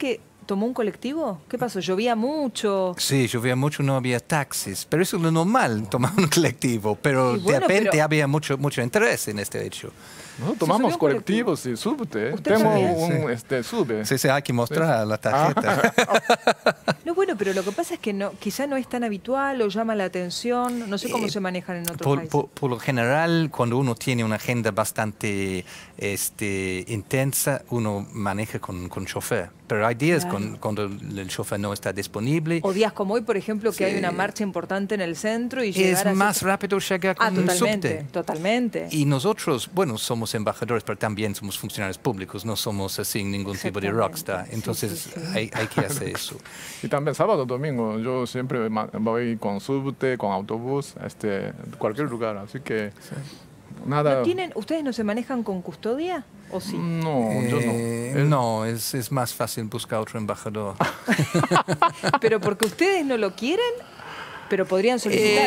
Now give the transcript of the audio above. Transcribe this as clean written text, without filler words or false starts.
que tomó un colectivo? ¿Qué pasó? ¿Llovía mucho? Sí, llovía mucho, no había taxis. Pero eso es lo normal, tomar un colectivo. Pero Y bueno, de repente pero- había mucho interés en este hecho. Nosotros ¿Se tomamos subió un colectivo? colectivos y subte. ¿Usted Tengo también? un sube. Sí, sí, hay que mostrar la tarjeta. No, bueno, pero lo que pasa es que no, quizá no es tan habitual o llama la atención. No sé cómo se manejan en otros países. Por lo general, cuando uno tiene una agenda bastante intensa, uno maneja con chofer. Pero hay días Claro. cuando el chofer no está disponible. O días como hoy, por ejemplo, que hay Sí. una marcha importante en el centro y llegar Es a... más rápido llegar con un totalmente, subte. totalmente. Y nosotros, bueno, somos embajadores, pero también somos funcionarios públicos, no somos así ningún tipo de Exactamente. rockstar. Sí, Entonces sí, sí. Hay que hacer eso. Y también sábado, domingo, yo siempre voy con subte, con autobús, cualquier lugar. Así que nada. ¿Ustedes no se manejan con custodia? ¿O sí? No, yo no. No, es más fácil buscar otro embajador. ¿Pero porque ustedes no lo quieren? ¿Pero podrían solicitar?